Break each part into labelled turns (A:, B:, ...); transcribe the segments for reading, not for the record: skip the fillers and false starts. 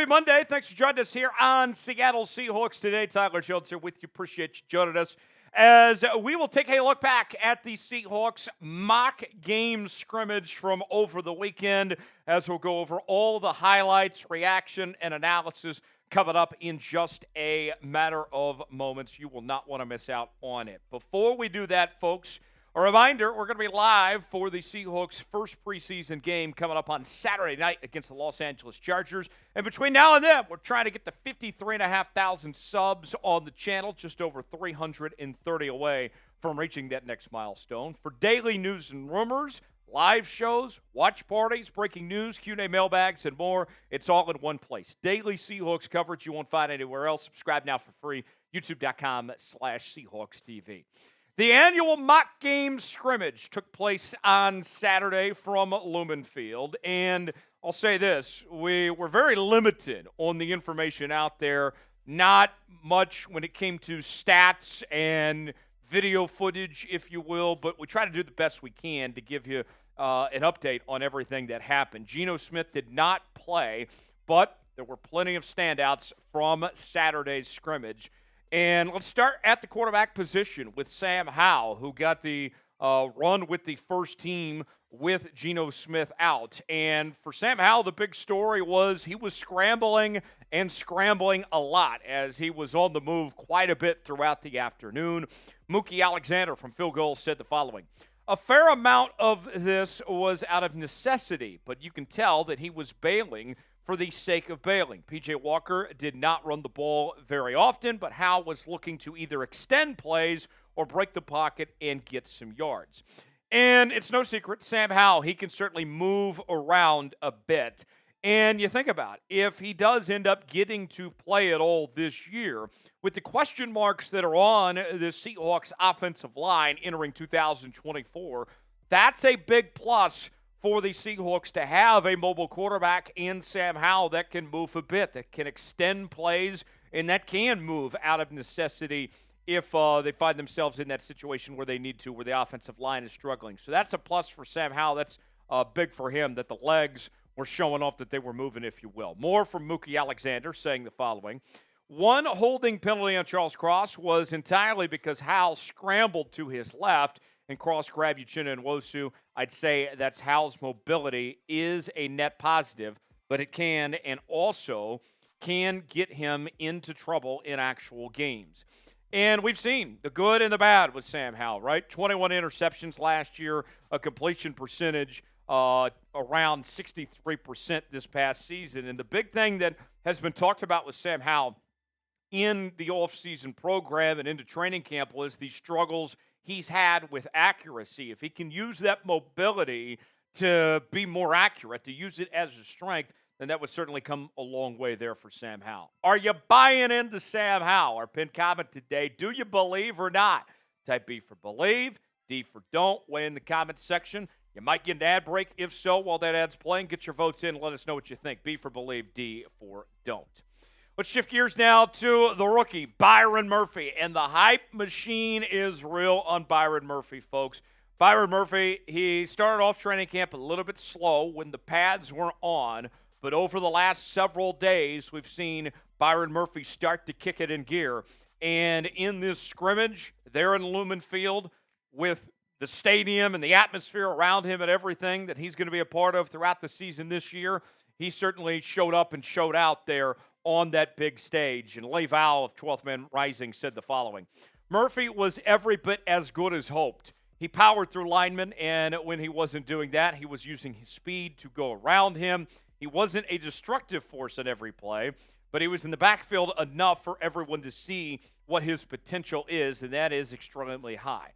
A: Happy Monday. Thanks for joining us here on Seattle Seahawks Today. Tyler Jones here with you. Appreciate you joining us as we will take a look back at the Seahawks mock game scrimmage from over the weekend, as we'll go over all the highlights, reaction, and analysis coming up in just a matter of moments. You will not want to miss out on it. Before we do that, folks, a reminder, we're going to be live for the Seahawks' first preseason game coming up on Saturday night against the Los Angeles Chargers. And between now and then, we're trying to get to 53,500 subs on the channel, just over 330 away from reaching that next milestone. For daily news and rumors, live shows, watch parties, breaking news, Q&A mailbags, and more, it's all in one place. Daily Seahawks coverage you won't find anywhere else. Subscribe now for free, youtube.com/SeahawksTV. The annual mock game scrimmage took place on Saturday from Lumen Field, and I'll say this, we were very limited on the information out there, not much when it came to stats and video footage, if you will, but we try to do the best we can to give you an update on everything that happened. Geno Smith did not play, but there were plenty of standouts from Saturday's scrimmage. And let's start at the quarterback position with Sam Howell, who got the run with the first team with Geno Smith out. And for Sam Howell, the big story was he was scrambling and scrambling a lot as he was on the move quite a bit throughout the afternoon. Mookie Alexander from Field Goal said the following: "A fair amount of this was out of necessity, but you can tell that he was bailing for the sake of bailing. P.J. Walker did not run the ball very often, but Howell was looking to either extend plays or break the pocket and get some yards." And it's no secret, Sam Howell, he can certainly move around a bit. And you think about it, if he does end up getting to play at all this year, with the question marks that are on the Seahawks offensive line entering 2024, that's a big plus for the Seahawks to have a mobile quarterback in Sam Howell that can move a bit, that can extend plays, and that can move out of necessity if they find themselves in that situation where they need to, where the offensive line is struggling. So that's a plus for Sam Howell. That's big for him that the legs were showing off that they were moving, if you will. More from Mookie Alexander saying the following: "One holding penalty on Charles Cross was entirely because Howell scrambled to his left and Cross grabbed Uchenna and Nwosu. I'd say that's Howell's mobility is a net positive, but it can and also can get him into trouble in actual games." And we've seen the good and the bad with Sam Howell, right? 21 interceptions last year, a completion percentage around 63% this past season. And the big thing that has been talked about with Sam Howell in the offseason program and into training camp was the struggles he's had with accuracy. If he can use that mobility to be more accurate, to use it as a strength, then that would certainly come a long way there for Sam Howell. Are you buying into Sam Howell? Our pinned comment today: do you believe or not? Type B for believe, D for don't. Weigh in the comments section. You might get an ad break. If so, while that ad's playing, get your votes in and let us know what you think. B for believe, D for don't. Let's shift gears now to the rookie, Byron Murphy. And the hype machine is real on Byron Murphy, folks. Byron Murphy, he started off training camp a little bit slow when the pads weren't on. But over the last several days, we've seen Byron Murphy start to kick it in gear. And in this scrimmage there in Lumen Field, with the stadium and the atmosphere around him and everything that he's going to be a part of throughout the season this year, he certainly showed up and showed out there on that big stage. And Leigh Vowell of 12th Man Rising said the following: "Murphy was every bit as good as hoped. He powered through linemen, and when he wasn't doing that, he was using his speed to go around him. He wasn't a destructive force at every play, but he was in the backfield enough for everyone to see what his potential is, and that is extremely high."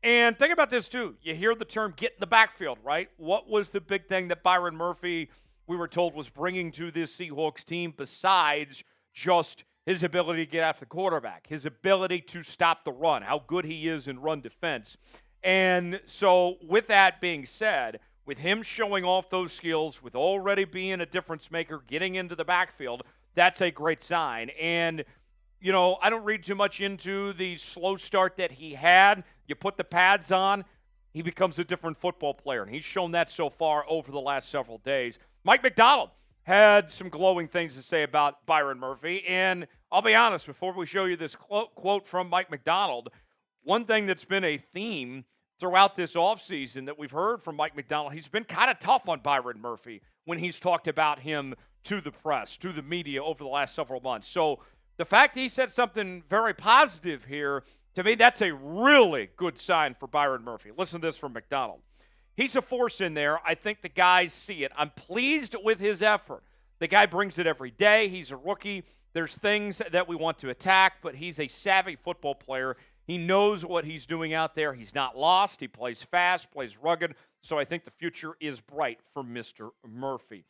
A: And think about this, too. You hear the term get in the backfield, right? What was the big thing that Byron Murphy, we were told, was bringing to this Seahawks team besides just his ability to get after the quarterback, his ability to stop the run, how good he is in run defense? And so with that being said, with him showing off those skills, with already being a difference maker, getting into the backfield, that's a great sign. And, you know, I don't read too much into the slow start that he had. You put the pads on, he becomes a different football player. And he's shown that so far over the last several days. Mike Macdonald had some glowing things to say about Byron Murphy. And I'll be honest, before we show you this quote from Mike Macdonald, one thing that's been a theme throughout this offseason that we've heard from Mike Macdonald, he's been kind of tough on Byron Murphy when he's talked about him to the press, to the media over the last several months. So the fact he said something very positive here, to me, that's a really good sign for Byron Murphy. Listen to this from Macdonald. He's a force in there. I think the guys see it. I'm pleased with his effort. The guy brings it every day. He's a rookie. There's things that we want to attack, but he's a savvy football player. He knows what he's doing out there. He's not lost. He plays fast, plays rugged. So I think the future is bright for Mr. Murphy.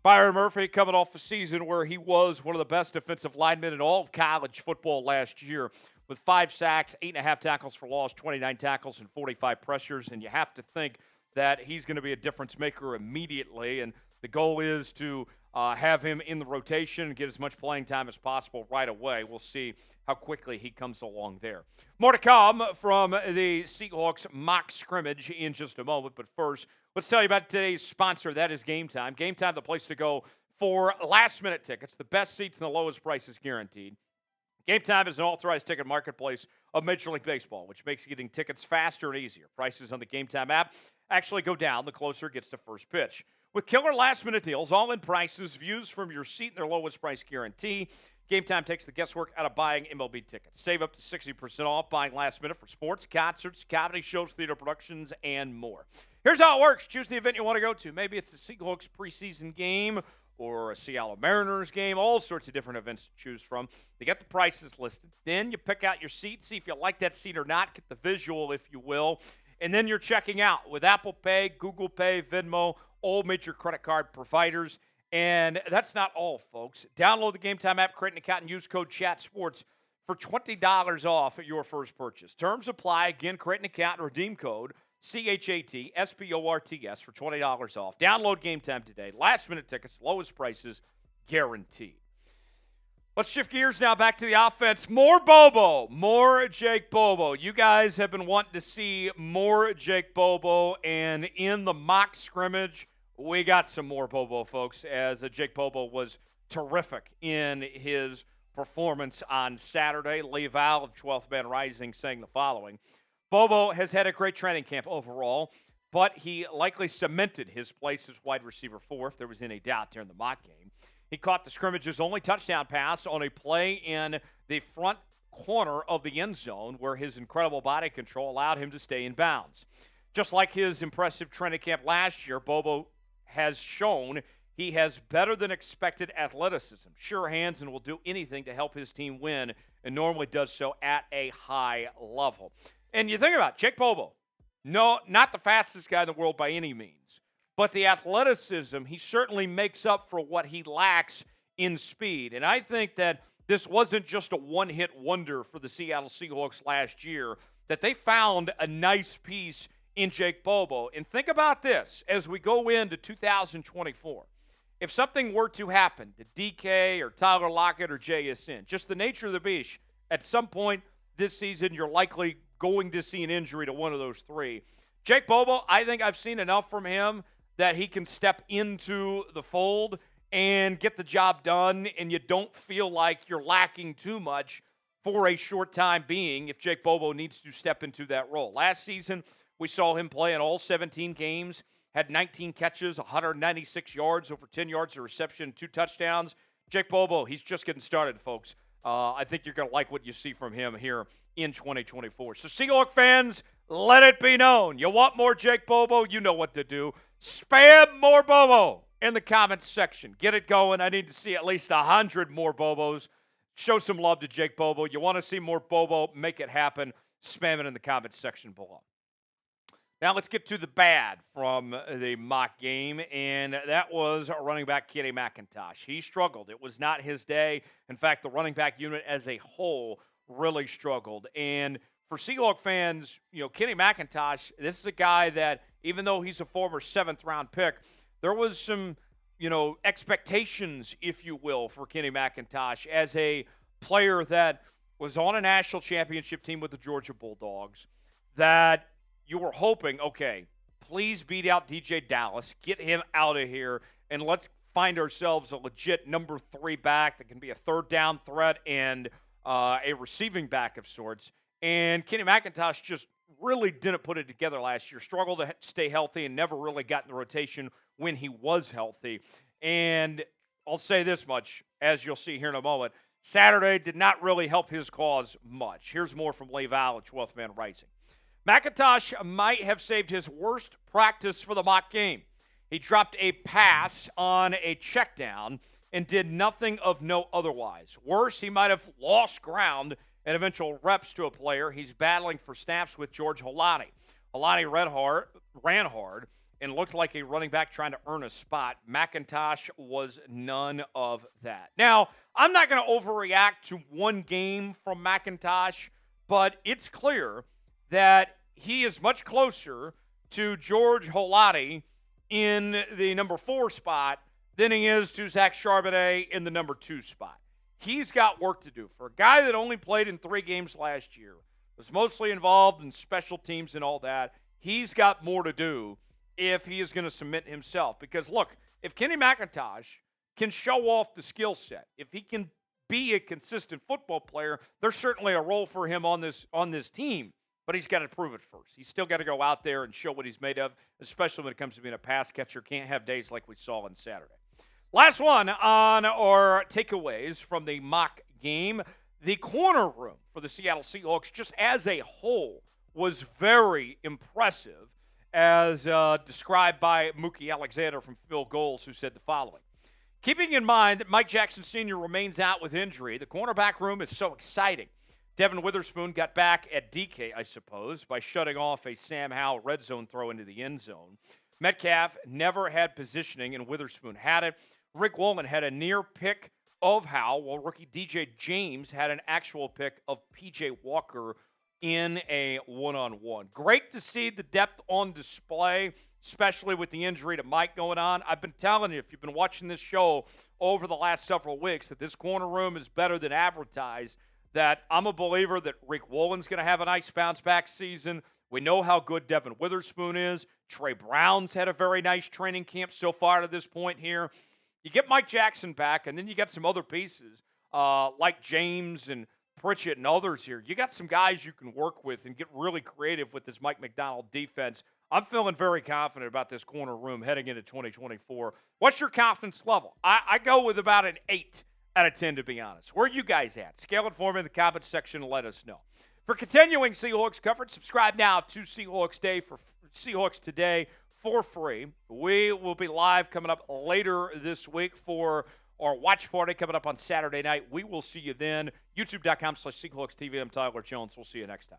A: Byron Murphy coming off a season where he was one of the best defensive linemen in all of college football last year with 5 sacks, 8.5 tackles for loss, 29 tackles, and 45 pressures. And you have to think that he's going to be a difference maker immediately. And the goal is to have him in the rotation and get as much playing time as possible right away. We'll see how quickly he comes along there. More to come from the Seahawks mock scrimmage in just a moment. But first, let's tell you about today's sponsor. That is Game Time. Game Time, the place to go for last-minute tickets. The best seats and the lowest prices guaranteed. Game Time is an authorized ticket marketplace of Major League Baseball, which makes getting tickets faster and easier. Prices on the Game Time app actually go down the closer it gets to first pitch. With killer last-minute deals, all-in prices, views from your seat, and their lowest price guarantee, Game Time takes the guesswork out of buying MLB tickets. Save up to 60% off buying last minute for sports, concerts, comedy shows, theater productions, and more. Here's how it works. Choose the event you want to go to. Maybe it's the Seahawks preseason game or a Seattle Mariners game, all sorts of different events to choose from. They get the prices listed. Then you pick out your seat, see if you like that seat or not, get the visual, if you will. And then you're checking out with Apple Pay, Google Pay, Venmo, all major credit card providers. And that's not all, folks. Download the Game Time app, create an account, and use code CHATSPORTS for $20 off at your first purchase. Terms apply. Again, create an account and redeem code CHATSPORTS for $20 off. Download Game Time today. Last-minute tickets, lowest prices, guaranteed. Let's shift gears now back to the offense. More Bobo, more Jake Bobo. You guys have been wanting to see more Jake Bobo, and in the mock scrimmage, we got some more Bobo, folks, as Jake Bobo was terrific in his performance on Saturday. Lee Val of 12th Man Rising saying the following. Bobo has had a great training camp overall, but he likely cemented his place as wide receiver 4 if there was any doubt during the mock game. He caught the scrimmage's only touchdown pass on a play in the front corner of the end zone where his incredible body control allowed him to stay in bounds. Just like his impressive training camp last year, Bobo has shown he has better than expected athleticism, sure hands, and will do anything to help his team win, and normally does so at a high level. And you think about it, Jake Bobo, no, not the fastest guy in the world by any means, but the athleticism, he certainly makes up for what he lacks in speed. And I think that this wasn't just a one-hit wonder for the Seattle Seahawks last year, that they found a nice piece in Jake Bobo. And think about this as we go into 2024. If something were to happen to DK or Tyler Lockett or JSN, just the nature of the beast, at some point this season you're likely going to see an injury to one of those three. Jake Bobo, I think I've seen enough from him that he can step into the fold and get the job done, and you don't feel like you're lacking too much for a short time being if Jake Bobo needs to step into that role. Last season, we saw him play in all 17 games, had 19 catches, 196 yards, over 10 yards of reception, 2 touchdowns. Jake Bobo, he's just getting started, folks. I think you're going to like what you see from him here in 2024. So, Seahawk fans, let it be known. You want more Jake Bobo? You know what to do. Spam more Bobo in the comments section. Get it going. I need to see at least 100 more Bobos. Show some love to Jake Bobo. You want to see more Bobo? Make it happen. Spam it in the comments section below. Now let's get to the bad from the mock game, and that was running back Kenny McIntosh. He struggled. It was not his day. In fact, the running back unit as a whole really struggled. And for Seahawk fans, Kenny McIntosh, this is a guy that, even though he's a former 7th-round pick, there was some, expectations, if you will, for Kenny McIntosh as a player that was on a national championship team with the Georgia Bulldogs, that you were hoping, okay, please beat out DJ Dallas, get him out of here, and let's find ourselves a legit number 3 back that can be a third down threat and a receiving back of sorts. And Kenny McIntosh just really didn't put it together last year, struggled to stay healthy and never really got in the rotation when he was healthy. And I'll say this much, as you'll see here in a moment, Saturday did not really help his cause much. Here's more from Lee Val at 12th Man Rising. McIntosh might have saved his worst practice for the mock game. He dropped a pass on a check down and did nothing of note otherwise. Worse, he might have lost ground and eventual reps to a player. He's battling for snaps with George Holani. Holani ran hard and looked like a running back trying to earn a spot. McIntosh was none of that. Now, I'm not going to overreact to one game from McIntosh, but it's clear that he is much closer to George Holani in the number 4 spot than he is to Zach Charbonnet in the number 2 spot. He's got work to do. For a guy that only played in 3 games last year, was mostly involved in special teams and all that, he's got more to do if he is going to submit himself. Because, look, if Kenny McIntosh can show off the skill set, if he can be a consistent football player, there's certainly a role for him on this team. But he's got to prove it first. He's still got to go out there and show what he's made of, especially when it comes to being a pass catcher. Can't have days like we saw on Saturday. Last one on our takeaways from the mock game. The corner room for the Seattle Seahawks, just as a whole, was very impressive, as described by Mookie Alexander from Phil Goals, who said the following. Keeping in mind that Mike Jackson Sr. remains out with injury, the cornerback room is so exciting. Devin Witherspoon got back at DK, I suppose, by shutting off a Sam Howell red zone throw into the end zone. Metcalf never had positioning, and Witherspoon had it. Riq Woolen had a near pick of Howell, while rookie DJ James had an actual pick of P.J. Walker in a one-on-one. Great to see the depth on display, especially with the injury to Mike going on. I've been telling you, if you've been watching this show over the last several weeks, that this corner room is better than advertised, that I'm a believer that Riq Woolen's going to have a nice bounce-back season. We know how good Devin Witherspoon is. Trey Brown's had a very nice training camp so far to this point here. You get Mike Jackson back, and then you got some other pieces like James and Pritchett and others here. You got some guys you can work with and get really creative with this Mike Macdonald defense. I'm feeling very confident about this corner room heading into 2024. What's your confidence level? I go with about an 8 out of 10, to be honest. Where are you guys at? Scale it for me in the comments section and let us know. For continuing Seahawks coverage, subscribe now to Seahawks Today for free. We will be live coming up later this week for our watch party coming up on Saturday night. We will see you then. YouTube.com/SeahawksTV. I'm Tyler Jones. We'll see you next time.